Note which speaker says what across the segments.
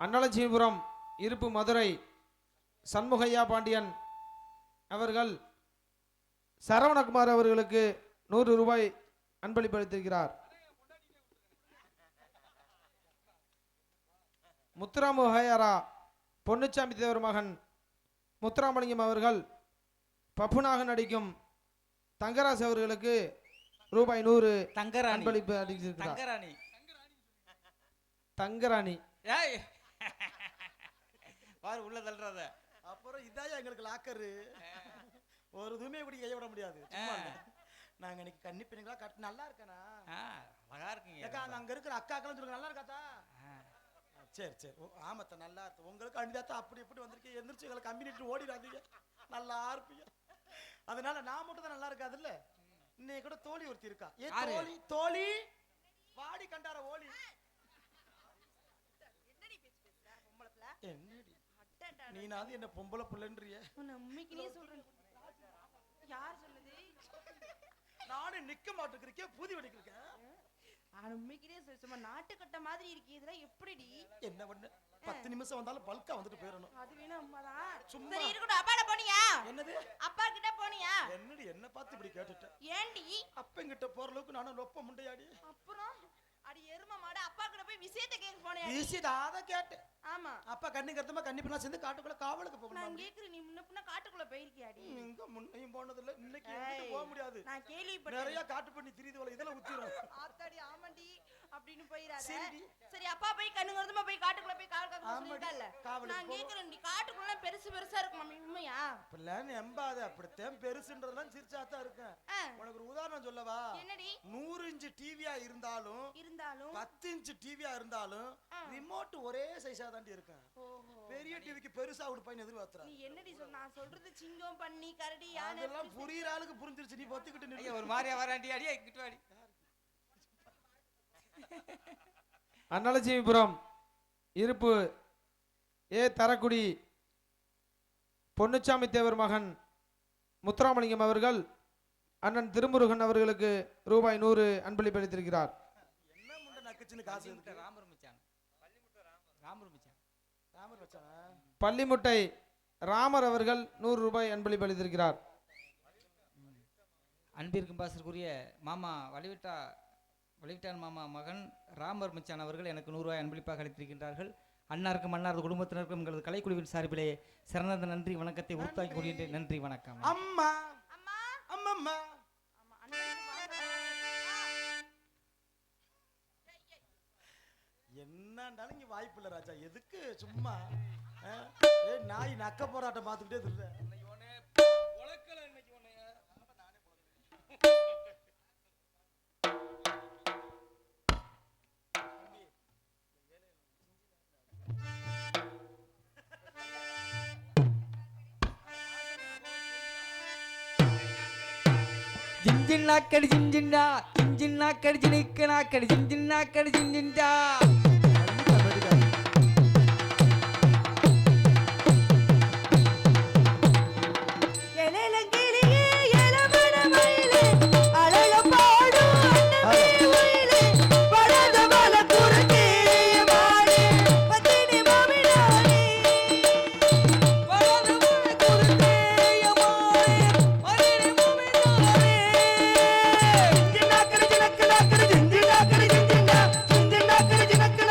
Speaker 1: அன்னலட்சுமிபுரம் இருப்பு மதுரை சண்முகையா பாண்டியன் அவர்கள் சரவணகுமார் அவர்களுக்கு 100 ரூபாய் அன்பளிப்பளித்திருக்கிறார். முத்துராமு ஹயாரா பொன்னுச்சாமி தேவர் மகன் முத்துராமலிங்கம் அவர்கள் பப்புனாக நடிக்கும் தங்கராஜ் அவர்களுக்கு ரூபாய் 100 அன்பளிப்பு அளித்திருக்கிறார். தங்கராணி
Speaker 2: பாரு உள்ள தள்ளுறத. அப்புறம் இதாயா எங்களுக்கு லாக்கரு. ஒரு துமே இப்படி கைய விட முடியாது. நாங்க இன்னைக்கு கன்னி பெண்களா கட்டு நல்லா இருக்கேனா? அழகா இருக்கீங்க. ஏக்கா அங்க இருக்கிற அக்காக்களும் சொல்லுங்க நல்லா இருக்காதா? சரி சரி ஆமாத்த நல்லா இருக்கு. உங்களுக்கு அண்டிதாத்தா அப்படி இப்படி வந்திருக்கீங்க. எந்திரிச்சு எங்களை கம்பெனிட்டு ஓடிடாதீங்க. நல்லா இருப்பீங்க. அதனால நான் மட்டும் தான் நல்லா இருக்காது இல்ல. இன்னைக்கு கூட தோழி ஒருத்தி இருக்கா. ஏ தோழி தோழி வாடி கண்டார ஓலி. என்னடி நீனாவது என்ன பொம்பளை பிள்ளைன்றிய?
Speaker 3: உண்மைக்குனே சொல்றேன். யார் சொன்னது?
Speaker 2: நானே நிக்க மாட்டேங்கிறக்கே பூதி வெடிக்கிறேன்.
Speaker 3: உண்மைக்குனே சும்மா நாட்டுக்கட்ட மாதிரி இருக்கு. இதெல்லாம் எப்படிடி?
Speaker 2: என்ன பண்ண 10 நிமிஷம் வந்தாலும் பல்கா வந்துட்டு போயிடணும்.
Speaker 3: அது வேணா உண்மைதான்.
Speaker 2: சும்மா
Speaker 3: சரி இருக்கட்டும். அப்பாட போனியா?
Speaker 2: என்னது? அப்பா
Speaker 3: கிட்ட போனியா?
Speaker 2: என்னடி என்ன பார்த்து இப்படி கேட்டுட்ட?
Speaker 3: ஏண்டி
Speaker 2: அப்பங்கிட்ட போற அளவுக்கு நானும் லொப்ப முண்டையாடி.
Speaker 3: அப்புறம் அடி எரும மாடு அப்பா கிட்ட போய் விஷயத்தை கேட்க போனியா?
Speaker 2: விஷயத்தை அத கேட்டேன்.
Speaker 3: ஆமா
Speaker 2: அப்பா கண்ணி கருத்தமா கண்ணி பண்ணா சேர்ந்து காட்டுக்குள்ள காவலுக்கு போகணும்.
Speaker 3: நான் கேக்குறேன். நீ முன்ன பின்ன காட்டுக்குள்ள போயிருக்கியாடி?
Speaker 2: இங்க முன்னையும் போனது இல்ல. இன்னைக்கு எங்கிட்டு போக முடியாது.
Speaker 3: நான் கேள்விப்பட்டேன்.
Speaker 2: நிறைய காட்டு பண்ணி திரிதுவல இதெல்லாம் உத்திரும்.
Speaker 3: ஆத்தாடி ஆமாண்டி அப்படின்னு போயிராத.
Speaker 2: சரிடி.
Speaker 3: சரி அப்பா போய் கண்ணுங்கறதுமா போய் காட்டுக்குள்ள போய் காவல் சொல்லிட்டால. நான் கேக்குறேன். நீ காட்டுக்குள்ள பெருசு பெருசா இருக்கு மாமி உண்மையா?
Speaker 2: பிள்ளைன்னு எம்பாத அப்படித்தான் பெருசுன்றதெல்லாம் சிரிச்சாத்தான் இருக்கேன். உனக்கு ஒரு உதாரணம் சொல்லவா?
Speaker 3: என்னடி?
Speaker 2: 100 இன்ச் டிவியா இருந்தாலும் 10 இன்ச் டிவியா இருந்தாலும் ரிமோட் ஒரே சைஸா தாண்டி இருக்கும். பெரிய டிவிக்கு பெருசா ஒரு பையன் எதிர்பார்த்தற.
Speaker 3: நீ என்னடி சொன்ன? நான் சொல்றது சிங்கம் பன்னி கரடி யானை
Speaker 2: அதெல்லாம் புரியுற ஆளுக்கு புரிஞ்சிருச்சு. நீ பொத்திக்கிட்டு நின்னு
Speaker 4: ஒரு மாதிரியா வராண்டி அடி கிட்ட வாடி.
Speaker 1: அன்னலட்சுமிபுரம் இருப்பு தரக்குடி பொன்னுச்சாமி தேவர் மகன் முத்துராமலிங்கம் அவர்கள் அண்ணன் திருமுருகன் அவர்களுக்கு ரூபாய் 100 அன்பளிப்பளித்திருக்கிறார்.
Speaker 2: என்ன முண்டை நக்குச்சுன்னு காசு இருக்கு.
Speaker 1: பள்ளிமுட்டை ராமர் அவர்கள் 100 ரூபாய் அன்பளிப்பளித்திருக்கிறார்.
Speaker 4: அன்பிற்கும் பாசத்திற்குரிய மாமா வலிவிட்டான் மாமா மகன் ராமர் மச்சான் அவர்கள் எனக்கு 100 ரூபாய் அன்பளிப்பாக அளித்திருக்கின்றார்கள். அன்னாருக்கும் அன்னாரது குடும்பத்தினருக்கும் எங்களது கலைக்குழுவின் சார்பிலே சிறந்த நன்றி வணக்கத்தை உருத்தாக்கி கொள்கின்றேன். நன்றி வணக்கம்.
Speaker 2: அம்மா அம்மா என்னண்டாலும் இங்க வாய்ப்பு இல்ல ராஜா. எதுக்கு சும்மா நாய் நக்க போராட்டம் பார்த்துக்கிட்டே இருந்தேன்.
Speaker 4: జింజిన్నాక్కడి జింజిన్నా జింజిన్నాక్కడి జినిక్కనాక్కడి జింజిన్నాక్కడి జింజింజా
Speaker 2: ஜினக்கு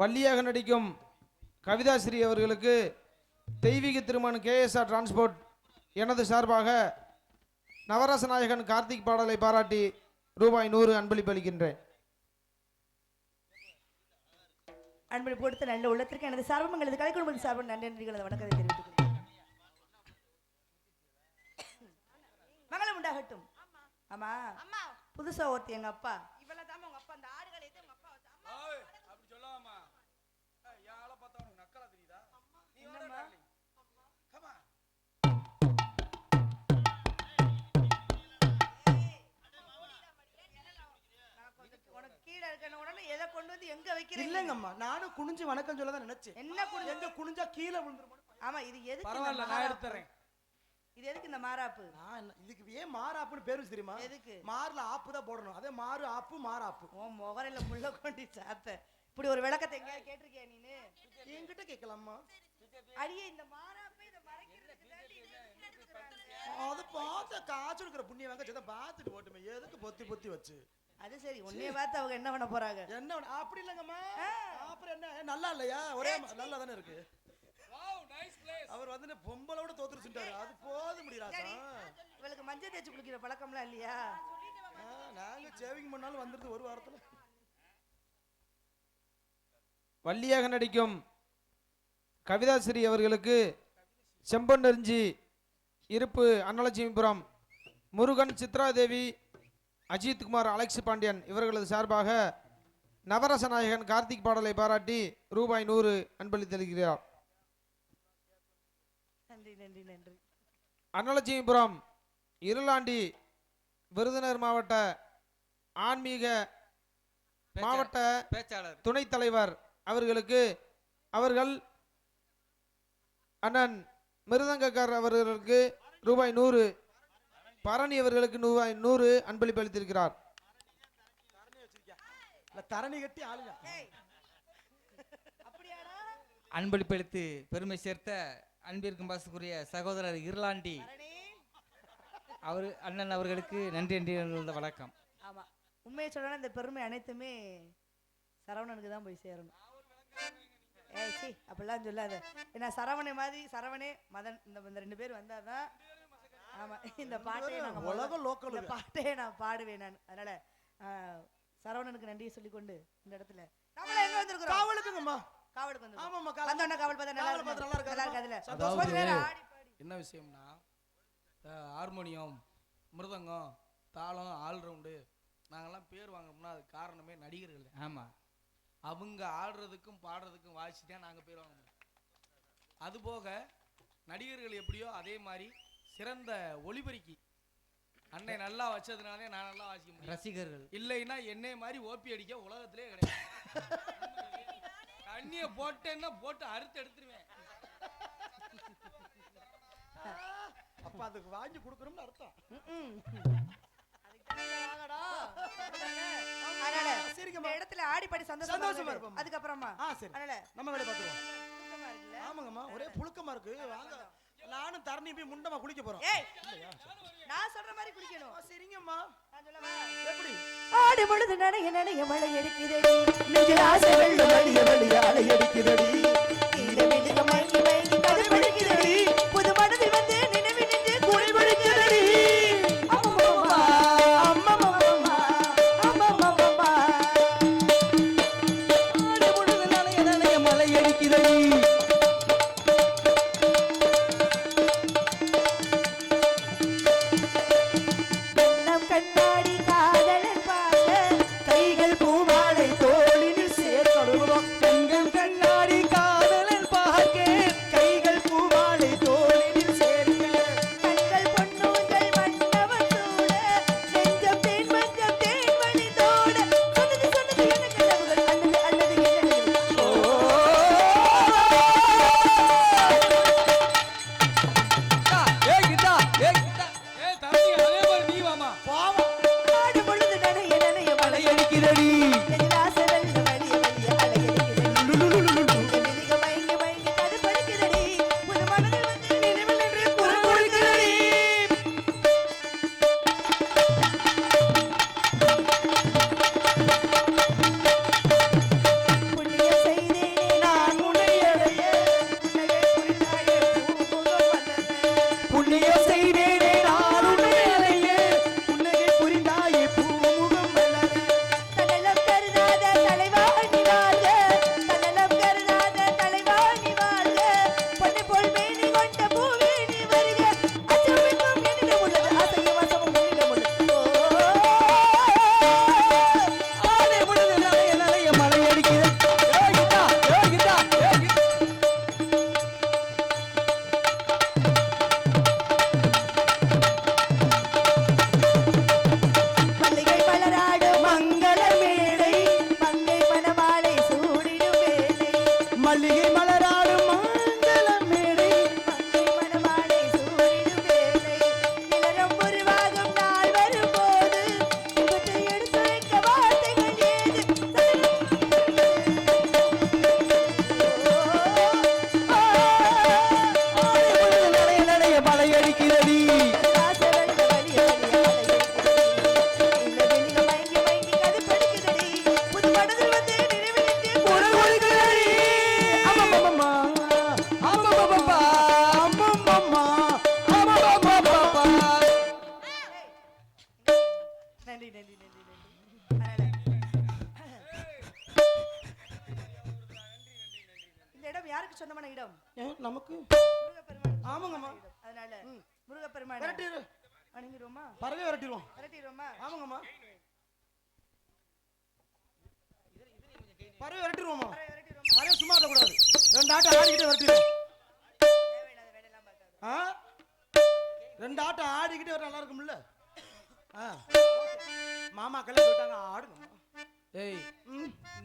Speaker 1: வள்ளியாக நடிக்கும் கவிதாஸ்ரீ அவர்களுக்கு தெய்வீக திருமணம் KSR டிரான்ஸ்போர்ட் எனது சார்பாக நவரச நாயகன் கார்த்திக் பாடலை பாராட்டி ரூபாய் 100 அன்பளிப்பு அளிக்கின்றேன்.
Speaker 5: அன்பளிப்பு கொடுத்த நல்ல உள்ளத்திற்கு எனது சார்பும் எங்களது கலைக்குழுமத்தின் சார்பும் நன்றி நன்றிகளது வணக்கத்தை தெரிவித்துக் கொள்கிறேன். மங்களம் உண்டாகட்டும். ஆமா
Speaker 3: அம்மா
Speaker 5: புதுசா ஒருத்தி எங்க அப்பா
Speaker 3: இவள தான் உங்க அப்பா அந்த ஆடுகளை எது உங்க அப்பா வச்சா அம்மா
Speaker 2: அப்படி சொல்லாமா யாள பார்த்தா உனக்கு நக்கலா தெரியுதா நீ
Speaker 5: என்னம்மா?
Speaker 2: கமா
Speaker 5: உனக்கு கீழே இருக்க உடனே எதை கொண்டு வந்து எங்க வைக்கிறீங்க?
Speaker 2: இல்லங்கம்மா நானும் குனிஞ்சு வணக்கம் சொல்ல தான் நினைச்சேன்.
Speaker 5: என்ன குனிஞ்சு?
Speaker 2: எங்க குனிஞ்சா கீழே விழுந்துரும்.
Speaker 5: ஆமா இது எதுக்கு?
Speaker 2: பரவாயில்ல
Speaker 5: இந்த
Speaker 2: நான்
Speaker 5: மாறாப்பு?
Speaker 2: எடுத்துறேன்.
Speaker 5: இது எதுக்கு இந்த மாறாப்பு?
Speaker 2: இதுக்கு ஏன் மாறாப்புன்னு பேரு வச்சு தெரியுமா?
Speaker 5: எதுக்கு?
Speaker 2: மாறுல ஆப்பு தான் போடணும். அதே மாறு ஆப்பு மாறாப்பு.
Speaker 5: உன் முகரையில முள்ள கொண்டு சாத்த இப்படி ஒரு விளக்கத்தை எங்கேயாவது கேட்டிருக்கியா நீனு?
Speaker 2: என்கிட்ட கேட்கலாமா?
Speaker 5: அடியே இந்த மாறாப்பை இதை மறைக்கிறதுக்கு தாண்டி இதை எதுக்கு எடுத்துட்டு வராங்க?
Speaker 2: அது பார்த்த காய்ச்சல் இருக்கிற புண்ணிய வாங்க பார்த்துட்டு போட்டுமே எதுக்கு பொத்தி பொத்தி வச்சு
Speaker 5: அது சரி உன்னைய பார்த்து அவங்க என்ன பண்ண போறாங்க?
Speaker 2: என்ன அப்படி இல்லங்கம்மா அப்புறம் என்ன நல்லா இல்லையா ஒரே நல்லா தானே இருக்கு. அவர் வந்து பொம்பளோட தோத்துருச்சுட்டாரு அது போது முடியல.
Speaker 5: இவளுக்கு மஞ்சள் தேய்ச்சி குளிக்கிற பழக்கம்லாம் இல்லையா?
Speaker 2: நாங்க சேவிங் பண்ணாலும் வந்துருது ஒரு வாரத்துல.
Speaker 1: வள்ளியாக நடிக்கும் கவிதாஸ்ரீ அவர்களுக்கு செம்பொன்னெறிஞ்சி இருப்பு அன்னலட்சுமிபுரம் முருகன் சித்ராதேவி அஜித்குமார் அலெக்ஸ் பாண்டியன் இவர்களது சார்பாக நவரச நாயகன் கார்த்திக் பாடலை பாராட்டி ரூபாய் 100 அன்பளித்திருக்கிறார்.
Speaker 5: நன்றி நன்றி நன்றி.
Speaker 1: அன்னலட்சுமிபுரம் இருளாண்டி விருதுநகர் மாவட்ட ஆன்மீக மாவட்ட
Speaker 4: பேச்சாளர்
Speaker 1: துணைத் தலைவர் அவர்களுக்கு அவர்கள் அண்ணன் மிருதங்கக்கார் அவர்களுக்கு ரூபாய் 100 பரணி அவர்களுக்கு ரூபாய் 100 அன்பளிப்பு அளித்திருக்கிறார்.
Speaker 2: தரணி கட்டி ஆளுங்க
Speaker 5: அப்படியாடா?
Speaker 4: அன்பளிப்பளித்து பெருமை சேர்த்த அன்பிற்கும் பாசக்குரிய சகோதரர் இருளாண்டி அவர் அண்ணன் அவர்களுக்கு நன்றி நன்றி வணக்கம்.
Speaker 5: ஆமா உண்மையை சொல்லணும் இந்த பெருமை அனைத்துமே சரவணனுக்கு தான் போய் சேரணும். ஏய் சி அப்படிலாம் சொல்லாத. ஏன்னா சரவணை மாதிரி சரவணே மதன் இந்த 2 பேர் வந்தாதான் ஆமா இந்த பாட்டையே நாங்க
Speaker 2: உலக லோக்கல்
Speaker 5: இந்த பாட்டையே நான் பாடுவேன் நான். அதனால சரவணனுக்கு நன்றியை சொல்லிக்கொண்டு இந்த இடத்துல நம்மள எங்க வந்திருக்கோம்?
Speaker 2: காவலுக்குங்கம்மா.
Speaker 5: காவலுக்கு வந்து
Speaker 2: ஆமாம்மா
Speaker 5: வந்தோன்னா காவல் பார்த்தா நல்லா இருக்கு.
Speaker 2: நல்லா இருக்கு.
Speaker 5: நல்லா இருக்கு. அதுல
Speaker 6: அதாவது
Speaker 5: கொஞ்ச நேரம் ஆடி பாடி
Speaker 6: என்ன விஷயம்னா ஹார்மோனியம் மிருதங்கம் தாளம் ஆல்ரவுண்டு நாங்கெல்லாம் பேர் வாங்கணும்னா அது காரணமே நடிகர்கள்.
Speaker 4: ஆமாம்
Speaker 6: அவங்க ஆடுறதுக்கும் பாடுறதுக்கும் வாசிச்சு தான் நாங்கள் பேர் வாங்க முடியும். அதுபோக நடிகர்கள் எப்படியோ அதே மாதிரி சிறந்த ஒளிபெருக்கி அன்னை நல்லா வச்சதுனாலே நான் நல்லா வாசிக்க முடியும்.
Speaker 4: ரசிகர்கள்
Speaker 6: இல்லைன்னா என்னை மாதிரி ஓபி அடிக்க உலகத்திலே கிடையாது. தண்ணியை போட்டேன்னா போட்டு அறுத்து எடுத்துருவேன்.
Speaker 2: அப்ப அதுக்கு வாங்கி கொடுக்கணும்னு அர்த்தம்.
Speaker 5: அதனால
Speaker 2: சரிங்கம்மா.
Speaker 5: இந்த இடத்துல ஆடி பாடி
Speaker 2: சந்தோஷமா
Speaker 5: சந்தோஷமா
Speaker 2: இருப்போம்.
Speaker 5: அதுக்கப்புறமா
Speaker 2: சரி
Speaker 5: அதனால
Speaker 2: நம்ம வேலையை பார்த்துருவோம்.
Speaker 5: சுத்தமா இருக்குல்ல?
Speaker 2: ஆமாங்கம்மா ஒரே புழுக்கமா இருக்கு. வாங்க நானும் தரணி போய் முண்டமா குளிக்க போறோம்.
Speaker 5: ஏய் நான் சொல்ற மாதிரி குடிக்கணும்.
Speaker 2: சரிங்கம்மா.
Speaker 5: நான் சொல்லவா?
Speaker 2: எப்படி
Speaker 5: ஆடி பொழுது நனைய நனைய மழை எடுக்குதடி நெஞ்சில் ஆசை வெள்ளம் வழிய வழிய அலை எடுக்குதடி இந்த மெழுக மயங்கி மயங்கி கதை படிக்குதடி புது மனதில் வந்து நினைவு நின்று குழி படிக்குதடி அம்மம்மா அம்மம்மா அம்மம்மா
Speaker 6: ஆடி பொழுது நனைய நனைய மழை அடிக்குதடி
Speaker 5: நம் கண்ணாடி காதலன் பார்க்க கைகள் பூமாலை தோளினில் சேர்க்கொள்கிறோம்
Speaker 6: கண்கள் கண்ணாடி காதலன் பார்க்க
Speaker 5: நன்றி நன்றி நன்றி. இந்த இடம் யாருக்கு சொந்தமான இடம்?
Speaker 2: நமக்கு.
Speaker 5: முருகப்பெருமான்.
Speaker 2: ஆமாங்கம்மா.
Speaker 5: அதனால முருகப்பெருமான்
Speaker 2: விரட்டிடு.
Speaker 5: வணங்கிடுவோமா?
Speaker 2: பறவை விரட்டிடுவோம்.
Speaker 5: விரட்டிடுவோமா?
Speaker 2: ஆமாங்கம்மா. பறவை விரட்டிடுவோமா?
Speaker 5: விரட்டிடுவோமா?
Speaker 2: பறவை சும்மா இருக்கக்கூடாது. 2 ஆட்டம் ஆடிக்கிட்டு விரட்டிடுவோம்.
Speaker 5: தேவையில்லாத வேலையெல்லாம் பார்க்காத.
Speaker 2: 2 ஆட்டம் ஆடிக்கிட்டு வர நல்லா இருக்கும்ல. மாமா கல்யாணம் சொல்லிட்டாங்க ஆடுங்க.
Speaker 6: ஏய்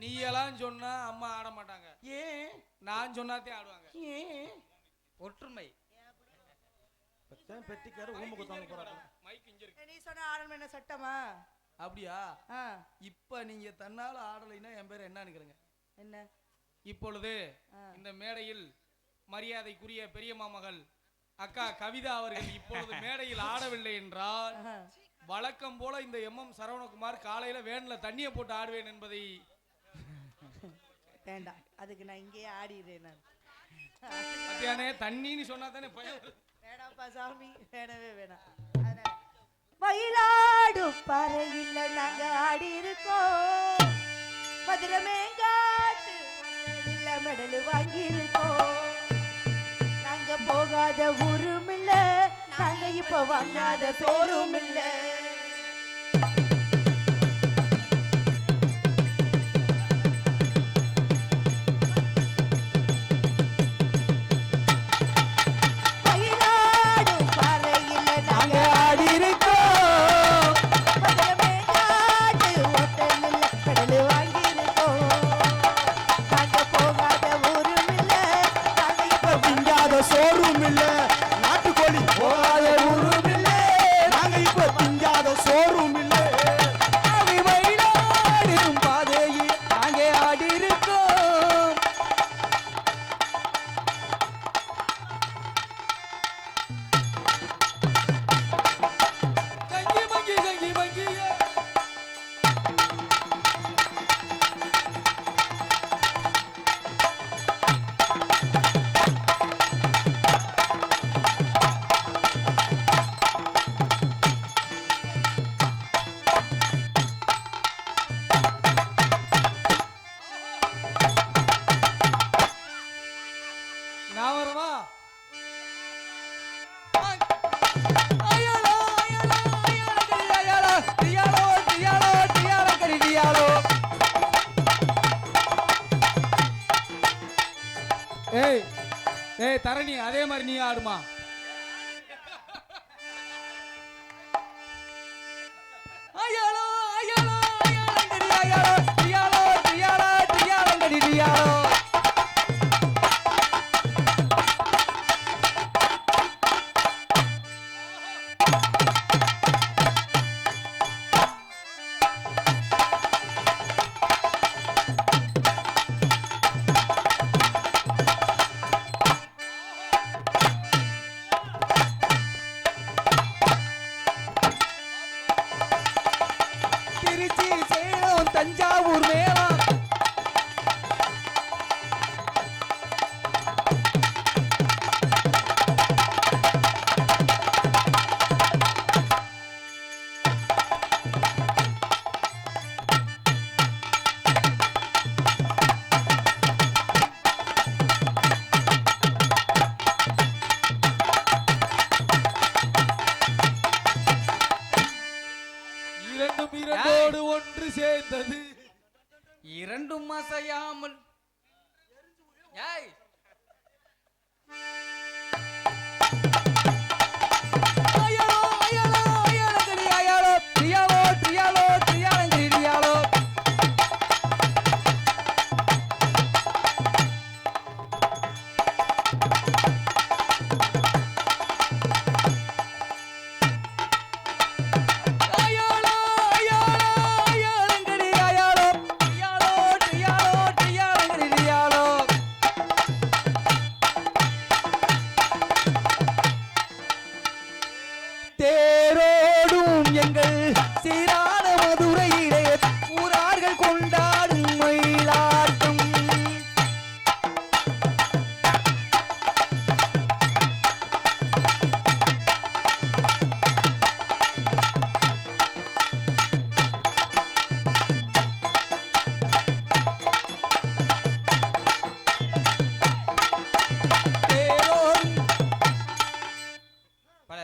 Speaker 6: நீ எல்லாம் சொன்னா அம்மா ஆட மாட்டாங்க.
Speaker 2: ஏன்?
Speaker 6: நான் சொன்னாதே ஆடுவாங்க.
Speaker 2: ஏன்?
Speaker 6: ஒற்றுமை.
Speaker 2: பெட்டிக்கார ஊம்பு குத்தாங்க போறாங்க.
Speaker 6: மைக் இங்க இருக்கு.
Speaker 5: நீ சொன்ன ஆடணும் என்ன சட்டமா?
Speaker 6: அப்படியா? இப்ப நீங்க தன்னால ஆடலைன்னா என் பேர் என்ன நினைக்கிறீங்க?
Speaker 5: என்ன?
Speaker 6: இப்பொழுது இந்த மேடையில் மரியாதைக்குரிய பெரிய மாமகள் அக்கா கவிதா அவர்கள் இப்பொழுது மேடையில் ஆடவில்லை என்றால் வழக்கம் போல இந்த சரவணகுமார் காலையில வேன்ல தண்ணியை போட்டு ஆடுவேன் என்பதை
Speaker 5: வேண்டாம். அதுக்கு நான் இங்கேயே ஆடிடுறேன். நான்
Speaker 6: மத்தியானே தண்ணின்னு சொன்னா தானே பயம்.
Speaker 5: வேணாம்ப்பா சாமி, வேணவே வேணாம். அதனால மயிலாடும் பறையில் நாங்க ஆடி இருக்கோம். மதுரமே காட்டு இல்ல மெடல் வாங்கி இருக்கோம். நாங்க போகாத ஊரும் இல்ல, நாங்க இப்ப வாங்காத சோறும் இல்ல.
Speaker 2: சோறும் இல்ல, நாட்டுக்கோழி போகாத ஊரும் இல்ல, நாங்க இப்ப திங்காத சோறும் இல்ல.
Speaker 7: மயிலாடும் பாதையில் நாங்கே ஆடி இருக்கோம்.
Speaker 6: தங்கி மங்கி தங்கி மங்கி நான் வரவா? ஏய் ஏய் தரணி அதே மாதிரி நீ ஆடுமா?
Speaker 7: திருச்சி, சேலம், தஞ்சாவூர் மேளம்
Speaker 6: இரண்டோடு ஒன்று சேர்ந்தது.
Speaker 7: இரண்டும் அசையாமல். ஏய் அயலோ அயலோ அயலங்கடி அயலோ தியாலோ தியாலோ தியாலங்கடி தியாலோ.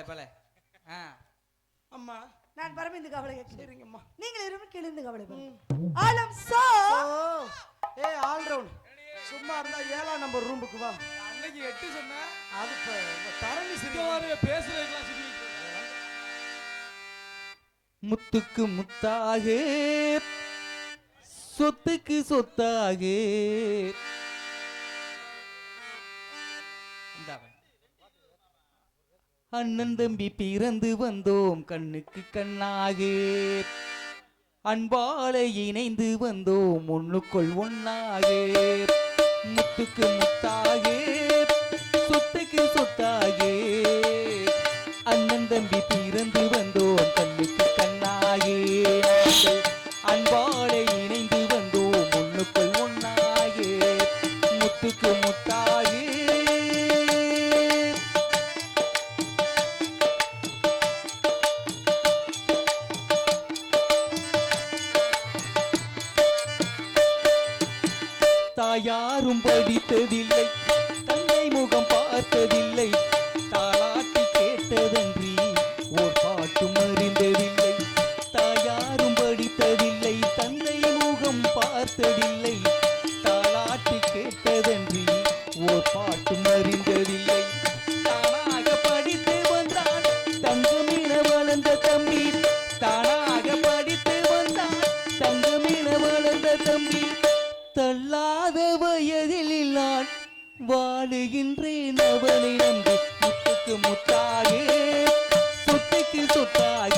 Speaker 7: பல
Speaker 6: அம்மா
Speaker 5: நான் பரமிந்து கவலை
Speaker 2: சரிங்கம்மா.
Speaker 5: நீங்கள் இருவரும் கிழிந்து கவலைப்படும் ஆலம் சோ
Speaker 2: ஆல்ரவுண்ட் சும்மா இருந்தா 7ஆம் நம்பர் ரூமுக்கு வா.
Speaker 6: அன்னைக்கு 8 சொன்ன
Speaker 2: அது தரணி
Speaker 6: பேசுறதுக்கெல்லாம் சிரி
Speaker 7: முத்துக்கு முத்தாக சொத்துக்கு சொத்தாக அண்ணன் தம்பி பிறந்து வந்தோம் கண்ணுக்கு கண்ணாக அன்பால இணைந்து வந்தோம் ஒண்ணுக்குள் ஒண்ணாக முத்துக்கு முத்தாக சொத்துக்கு சொத்தாக அண்ணன் தம்பி பிறந்து வந்தோம் கண்ணுக்கு கண்ணாக நாங்கள் அன்பால இணைந்து வந்தோம் ஒண்ணுக்குள் ஒண்ணாக முத்துக்கு முத்தாக தாயாரும் படித்ததில்லை தந்தை முகம் பார்த்ததில்லை தாளாட்டி கேட்டதன்றி ஓர் பாட்டும் அறிந்ததில்லை தாயாரும் படித்ததில்லை தந்தை முகம் பார்த்ததில்லை தாளாட்டி கேட்டதன்றி ஓர் பாட்டும் அறிந்ததில்லை தானாக படித்து வந்தான் தங்கமின வளர்ந்த தம்பி தானாக படித்து வந்தான் தங்கமின வளர்ந்த தம்பி தள்ளாத வயதில் நான் வாழுகின்றேன் அவனை நம்பி முத்துக்கு முத்தாக சொத்துக்கு சொத்தாக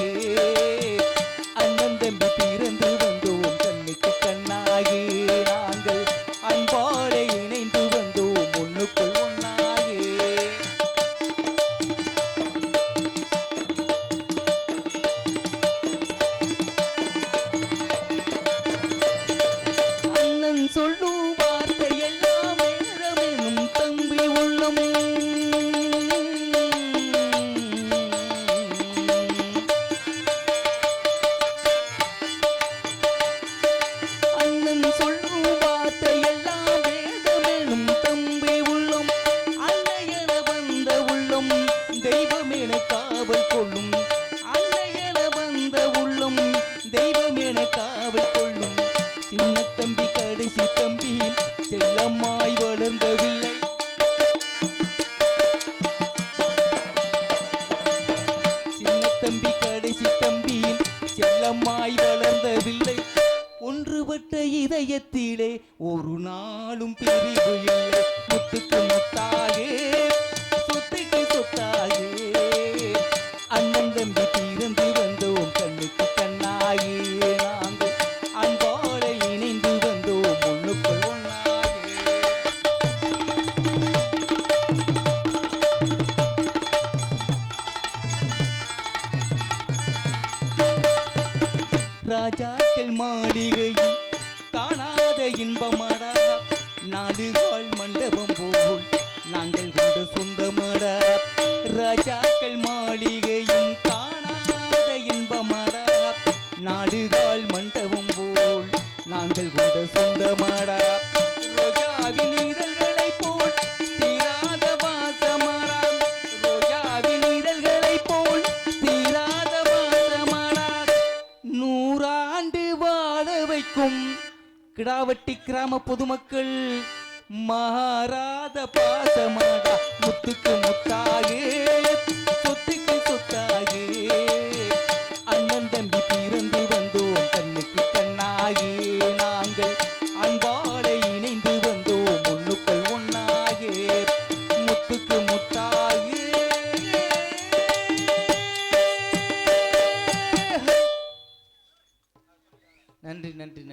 Speaker 7: அண்ணன் தம்பி பிறந்து வந்தோம் கண்ணுக்கு கண்ணாக நாங்கள் அன்பாட இணைந்து வந்தோம் ஒண்ணுக்குள் ஒண்ணாக அண்ணன் சொல்லும் வார்த்தை எல்லாம் வேதமெனும் தம்பி உள்ளம் அண்ணன் சொல்லும் வார்த்தை எல்லாம் வேதமெனும் தம்பி உள்ளம் அன்னையன வந்த உள்ளம் தெய்வம் என காவல் கொள்ளும் அன்னையன வந்த உள்ளம் தெய்வம் என காவல் கொள்ளும் சின்ன தம்பி கடைசி தம்பி செல்லம்மாய் வளர்ந்தவில்லை சின்ன தம்பி கடைசி தம்பி செல்லம்மாய் வளர்ந்தவில்லை ஒன்றுபட்ட இதயத்திலே ஒரு நாளும் பிரிவு இல்லை முத்துக்கு முத்தாக சொத்துக்கு சொத்தாக அண்ணன் தம்பி பிறந்து வந்தோம் கண்ணுக்கு கண்ணாகி நாங்கள் அன்பால இணைந்து வந்தோம் ஒண்ணுக்குள் ஒண்ணாக ராஜாக்கள் மாளிகையில் காணாத இன்பமடா நாடுகால் மண்டபம் போல் நாங்கள் கொண்ட சொந்தமடா ராஜாக்கள் மாளிகையும் காணாத இன்பமடா நாடுகால் மண்டபம் போல் நாங்கள் கொண்ட சொந்தமடா ரோஜாவின் இதழ்களை போல் தீராத வாசமடா ரோஜாவின் இதழ்களை போல் தீராத வாசமடா 100 ஆண்டு வாழ வைக்கும் கிடாவட்டி கிராம பொதுமக்கள் மாறாத பாசமாடா முத்துக்கு முத்தாக சொத்துக்கு சொத்தாக அண்ணன் தம்பி பிறந்து வந்தோம் கண்ணுக்கு கண்ணாகி நாங்கள் அன்பால இணைந்து வந்தோம் ஒண்ணுக்குள் ஒண்ணாக முத்துக்கு முத்தாக நன்றி நன்றி நன்றி.